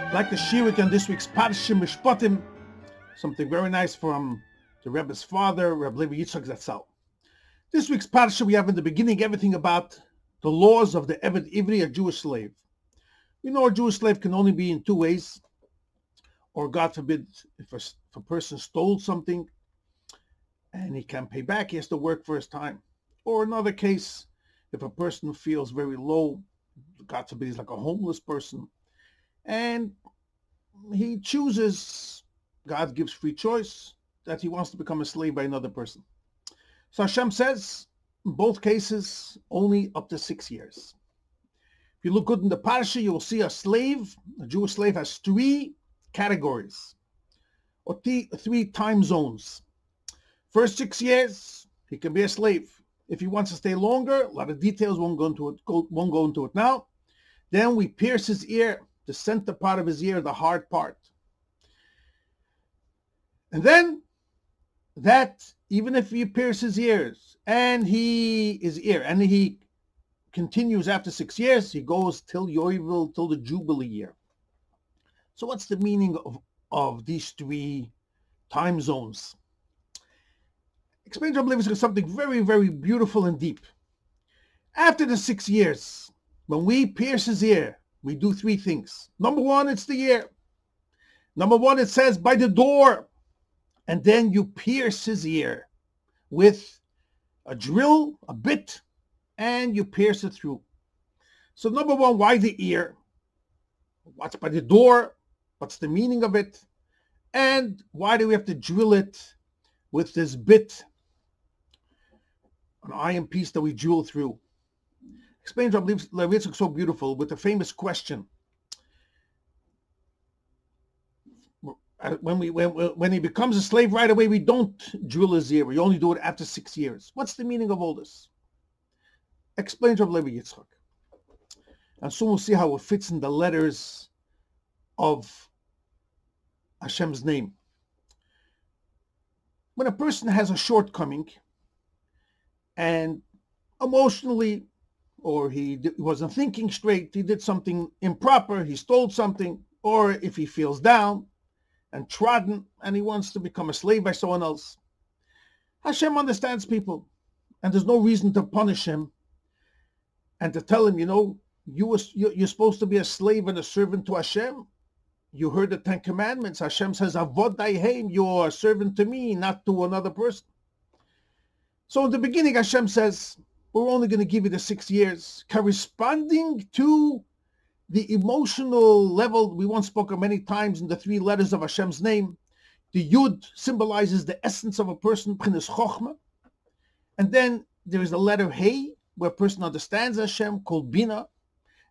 I'd like to share with you on this week's Parshas Mishpatim something very nice from the Rebbe's father, Rabbi Levi Yitzchok Zatzal. This week's Parsha, we have in the beginning everything about the laws of the Eved Ivri, a Jewish slave. We know a Jewish slave can only be in two ways, or God forbid, if a person stole something and he can't pay back, he has to work for his time. Or another case, if a person feels very low, God forbid, he's like a homeless person, and he chooses, God gives free choice, that he wants to become a slave by another person. So Hashem says, in both cases, only up to 6 years. If you look good in the Parsha, you will see a slave, a Jewish slave, has three categories, or three time zones. First 6 years, he can be a slave. If he wants to stay longer, a lot of details won't go into it now. Then we pierce his ear, the center part of his ear, the hard part. And then that, even if he pierces his ears and he continues after 6 years, he goes till Yovel, till the Jubilee year. So what's the meaning of these three time zones? Explain to Rabbi something very, very beautiful and deep. After the 6 years, when we pierce his ear, we do three things. Number one, it's the ear. Number one, it says by the door. And then you pierce his ear with a drill, a bit, and you pierce it through. So number one, why the ear? What's by the door? What's the meaning of it? And why do we have to drill it with this bit, an iron piece that we drill through? Explains Rabbi Levi Yitzchok so beautiful with the famous question. When he becomes a slave right away, we don't drill his ear. We only do it after 6 years. What's the meaning of all this? Explains Rabbi Levi Yitzchok. And soon we'll see how it fits in the letters of Hashem's name. When a person has a shortcoming and emotionally, or he wasn't thinking straight, he did something improper, he stole something, or if he feels down and trodden and he wants to become a slave by someone else, Hashem understands people, and there's no reason to punish him and to tell him, you're supposed to be a slave and a servant to Hashem. You heard the 10 Commandments. Hashem says, Avod Daihem, you're a servant to me, not to another person. So in the beginning, Hashem says, we're only going to give you the 6 years, corresponding to the emotional level we once spoke of many times in the three letters of Hashem's name. The Yud symbolizes the essence of a person, P'chinas Chochma. And then there is the letter Hey, where a person understands Hashem, called Bina.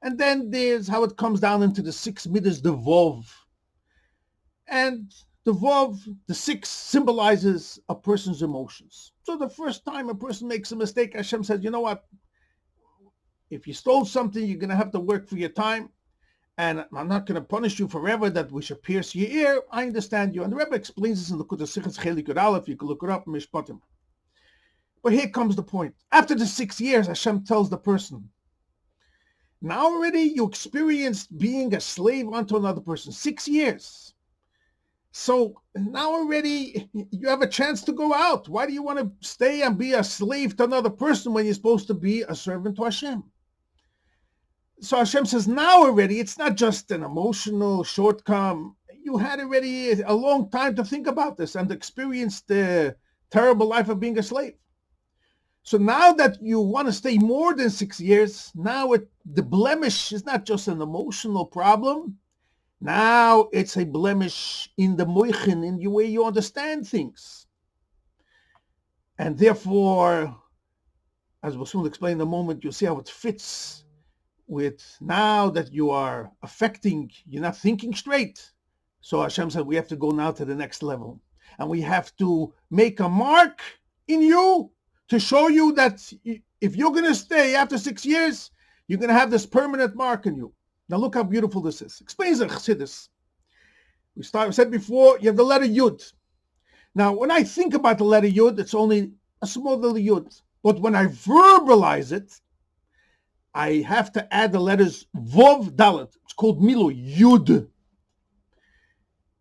And then there's how it comes down into the 6 midas, the Vov. And the Vov, the 6, symbolizes a person's emotions. So the first time a person makes a mistake, Hashem says, you know what? If you stole something, you're going to have to work for your time. And I'm not going to punish you forever that we should pierce your ear. I understand you. And the Rebbe explains this in the Sichos Chelik Yud Aleph. You can look it up in Mishpatim. But here comes the point. After the 6 years, Hashem tells the person, now already you experienced being a slave unto another person. 6 years. So now already you have a chance to go out. Why do you want to stay and be a slave to another person when you're supposed to be a servant to Hashem? So Hashem says, now already, it's not just an emotional shortcome. You had already a long time to think about this and experience the terrible life of being a slave. So now that you want to stay more than 6 years, now the blemish is not just an emotional problem. Now it's a blemish in the moichin, in the way you understand things. And therefore, as we'll soon explain in a moment, you'll see how it fits with now that you are you're not thinking straight. So Hashem said, we have to go now to the next level. And we have to make a mark in you to show you that if you're going to stay after 6 years, you're going to have this permanent mark in you. Now look how beautiful this is. Explains the Chassidus. We said before, you have the letter Yud. Now, when I think about the letter Yud, it's only a small little Yud. But when I verbalize it, I have to add the letters Vov Dalet. It's called Milo, Yud.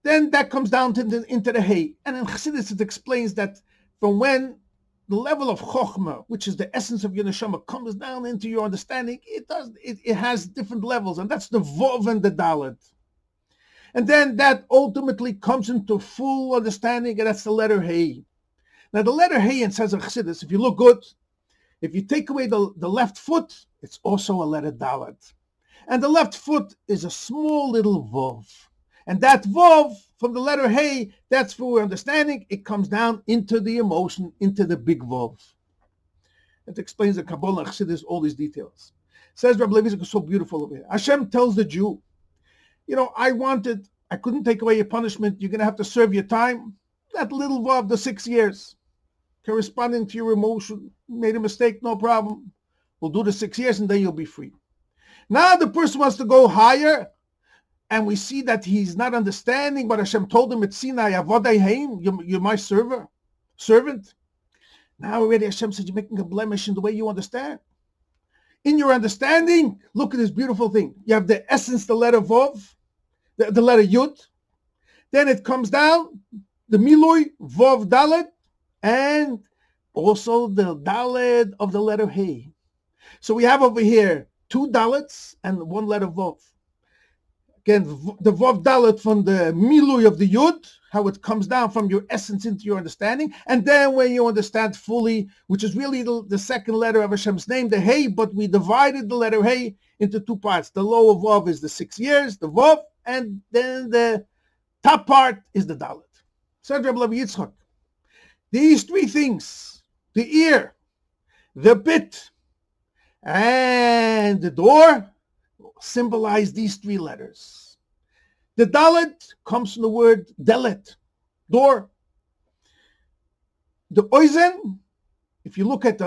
Then that comes down into the Hey. And in Chassidus it explains that from when the level of Chokhmah, which is the essence of your neshama, comes down into your understanding, it has different levels, and that's the Vov and the Dalet. And then that ultimately comes into full understanding, and that's the letter Hey. Now the letter Hey, it says in Chassidus, if you look good, if you take away the left foot, it's also a letter Dalet. And the left foot is a small little Vov. And that Vov from the letter Hey, that's for understanding. It comes down into the emotion, into the big Vov. It explains the Kabbalah and Chassidus, all these details. Says Rabbi Levi, so beautiful over here. Hashem tells the Jew, I couldn't take away your punishment. You're going to have to serve your time. That little Vov, the 6 years, corresponding to your emotion. Made a mistake, no problem. We'll do the 6 years and then you'll be free. Now the person wants to go higher, and we see that he's not understanding what Hashem told him at Sinai, Avodai Haim, you're my servant. Now already Hashem said, you're making a blemish in the way you understand. In your understanding, look at this beautiful thing. You have the essence, the letter Vov, the letter Yud. Then it comes down, the Milui, Vov Dalet, and also the Dalet of the letter Hey. So we have over here 2 Dalets and 1 letter Vov. Again, the Vov Dalet from the Milui of the Yud, how it comes down from your essence into your understanding. And then when you understand fully, which is really the second letter of Hashem's name, the Hey, but we divided the letter Hey into 2 parts. The lower Vov is the 6 years, the Vov, and then the top part is the Dalet. Said Rabbi Yitzchok, these 3 things, the ear, the bit, and the door, symbolize these 3 letters. The Dalet comes from the word Delet, door. The Oizen, if you look at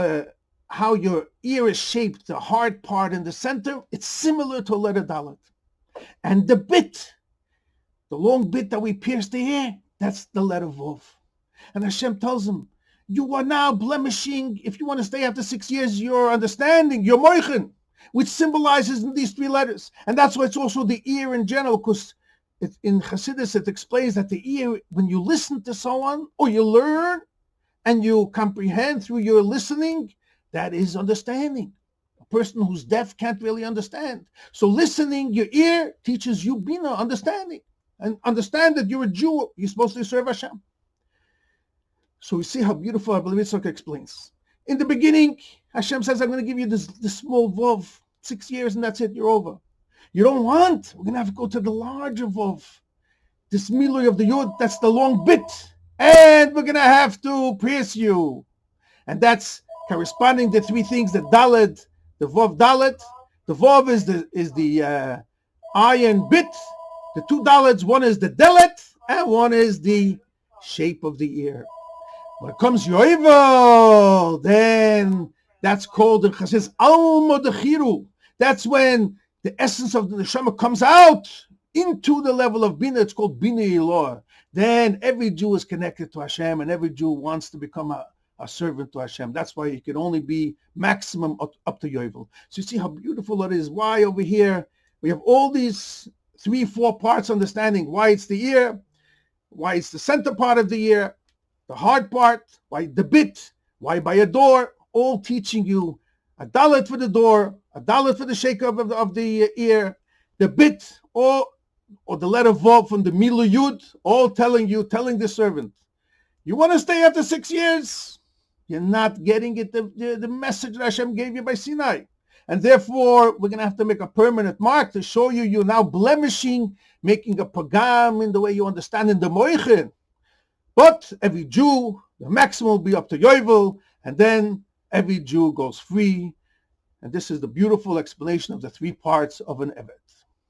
how your ear is shaped, the hard part in the center, it's similar to a letter Dalet. And the bit, the long bit that we pierce the ear, that's the letter Vov. And Hashem tells him, you are now blemishing, if you want to stay after 6 years, your understanding, your moichen, which symbolizes in these 3 letters. And that's why it's also the ear in general, because in Chassidus it explains that the ear, when you listen to someone, or you learn, and you comprehend through your listening, that is understanding. A person who's deaf can't really understand. So listening, your ear, teaches you Bina, understanding. And understand that you're a Jew, you're supposed to serve Hashem. So we see how beautiful Rabbi Yitzchok explains. In the beginning, Hashem says, I'm going to give you this small Vov, 6 years, and that's it, you're over. You don't want, we're going to have to go to the larger Vov. This Milui of the Yud, that's the long bit. And we're going to have to pierce you. And that's corresponding to 3 things, the Dalet, the Vov Dalet. The Vov is the iron bit. The 2 Dalets, one is the Delet, and one is the shape of the ear. When it comes Yoivel, then that's called in Chassidus Alma Dechiru. That's when the essence of the neshama comes out into the level of Bina. It's called Bina Elor. Then every Jew is connected to Hashem, and every Jew wants to become a servant to Hashem. That's why it can only be maximum up to Yoivel. So you see how beautiful it is. Why over here we have all these 3-4 parts understanding. Why it's the ear, why it's the center part of the ear, the hard part, why the bit, why by a door, all teaching you a Dalet for the door, a Dalet for the shake of the ear, the bit, or the letter Vov from the Milu Yud, all telling the servant, you want to stay after 6 years? You're not getting it, the message that Hashem gave you by Sinai. And therefore, we're going to have to make a permanent mark to show you're now blemishing, making a pagam in the way you understand in the moichen. But every Jew, the maximum will be up to Yovel, and then every Jew goes free. And this is the beautiful explanation of the 3 parts of an Evet.